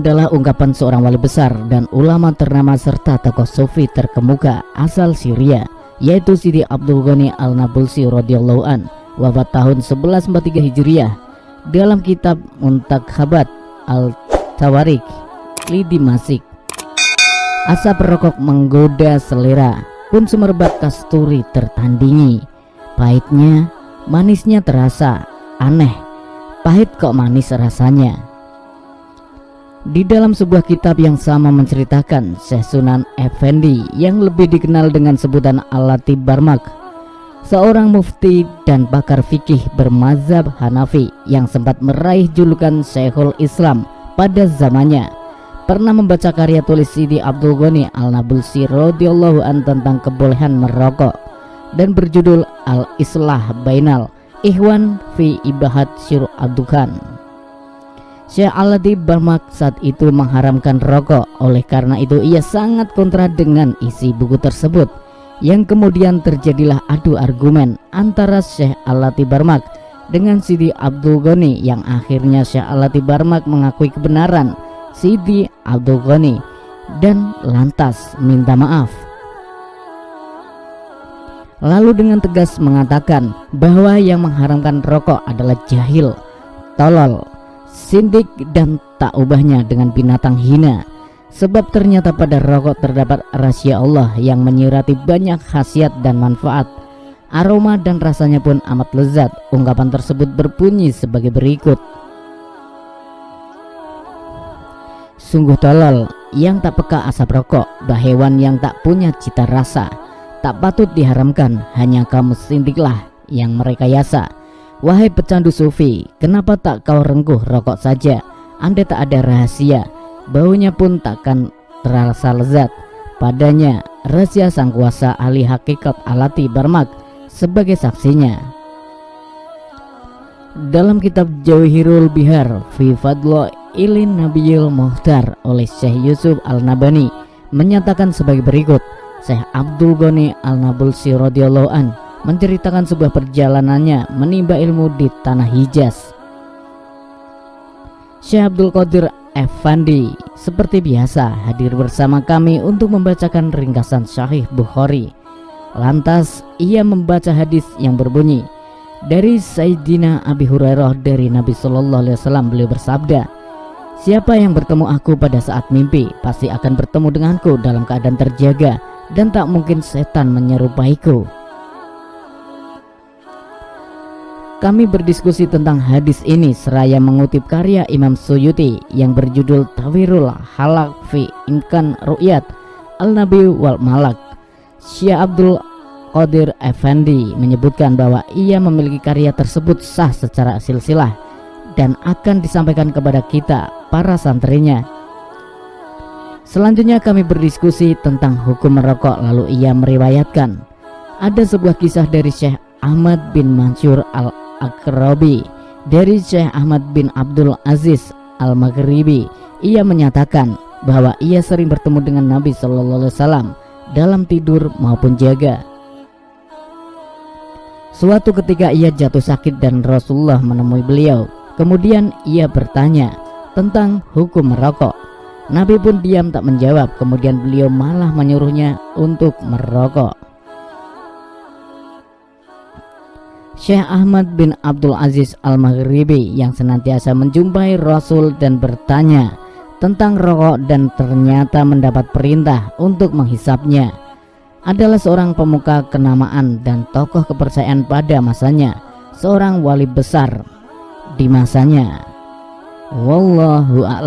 adalah ungkapan seorang wali besar dan ulama ternama serta tokoh sufi terkemuka asal Syria, yaitu Sidi Abdul Ghani Al-Nabulsi radhiyallahu an, wafat tahun 1143 Hijriah. Dalam kitab Muntakhabat Al-Tawarik li Dimasik, asap rokok menggoda selera, pun sumerbat kasturi tertandingi. Pahitnya, manisnya terasa, aneh, pahit kok manis rasanya. Di dalam sebuah kitab yang sama menceritakan Syekh Sunan Effendi yang lebih dikenal dengan sebutan Al-Latib Barmak, seorang mufti dan pakar fikih bermazhab Hanafi yang sempat meraih julukan Syekhul Islam pada zamannya, pernah membaca karya tulis Sidi Abdul Ghani Al-Nabulsi radhiyallahu an tentang kebolehan merokok dan berjudul Al-Islah Bainal Ikhwan fi Ibahat Syur'ad-Dukhan. Syekh Al-Latib Barmak saat itu mengharamkan rokok. Oleh karena itu ia sangat kontra dengan isi buku tersebut, yang kemudian terjadilah adu argumen antara Syekh Al-Latib Barmak dengan Sidi Abdul Ghani, yang akhirnya Syekh Al-Latib Barmak mengakui kebenaran Sidi Abdul Ghani dan lantas minta maaf. Lalu dengan tegas mengatakan bahwa yang mengharamkan rokok adalah jahil, tolol, sindik dan tak ubahnya dengan binatang hina, sebab ternyata pada rokok terdapat rahasia Allah yang menyirati banyak khasiat dan manfaat. Aroma dan rasanya pun amat lezat. Ungkapan tersebut berbunyi sebagai berikut: sungguh tolol yang tak peka asap rokok, bah hewan yang tak punya cita rasa, tak patut diharamkan, hanya kamu sindiklah yang merekayasa. Wahai pecandu sufi, kenapa tak kau rengkuh rokok saja? Andai tak ada rahasia, baunya pun takkan terasa lezat. Padanya rahasia sang kuasa ahli hakikat Al-Latib Barmak sebagai saksinya. Dalam kitab Jawahirul Bihar fi Fadlo Ilin Nabiyil Muhtar oleh Syekh Yusuf Al-Nabani menyatakan sebagai berikut: Syekh Abdul Ghani Al-Nabulsi radhiyallahu an menceritakan sebuah perjalanannya menimba ilmu di tanah Hijaz. Syekh Abdul Qadir Effendi seperti biasa hadir bersama kami untuk membacakan ringkasan Sahih Bukhari. Lantas ia membaca hadis yang berbunyi dari Sayyidina Abi Hurairah dari Nabi Sallallahu Alaihi Wasallam. Beliau bersabda, siapa yang bertemu aku pada saat mimpi pasti akan bertemu denganku dalam keadaan terjaga, dan tak mungkin setan menyerupaiku. Kami berdiskusi tentang hadis ini seraya mengutip karya Imam Suyuti yang berjudul Tawirul Halak fi Imkan Ru'yat Al-Nabi wal Malak. Syekh Abdul Qadir Effendi menyebutkan bahwa ia memiliki karya tersebut sah secara silsilah dan akan disampaikan kepada kita para santrinya. Selanjutnya kami berdiskusi tentang hukum merokok, lalu ia meriwayatkan ada sebuah kisah dari Syekh Ahmad bin Mansur Al-Akrabi dari Syekh Ahmad bin Abdul Aziz Al-Maghribi. Ia menyatakan bahwa ia sering bertemu dengan Nabi Sallallahu Alaihi Wasallam dalam tidur maupun jaga. Suatu ketika ia jatuh sakit dan Rasulullah menemui beliau. Kemudian ia bertanya tentang hukum merokok. Nabi pun diam tak menjawab. Kemudian beliau malah menyuruhnya untuk merokok. Syekh Ahmad bin Abdul Aziz Al-Maghribi yang senantiasa menjumpai Rasul dan bertanya tentang rokok dan ternyata mendapat perintah untuk menghisapnya, adalah seorang pemuka kenamaan dan tokoh kepercayaan pada masanya, seorang wali besar di masanya. Wallahu a'lam.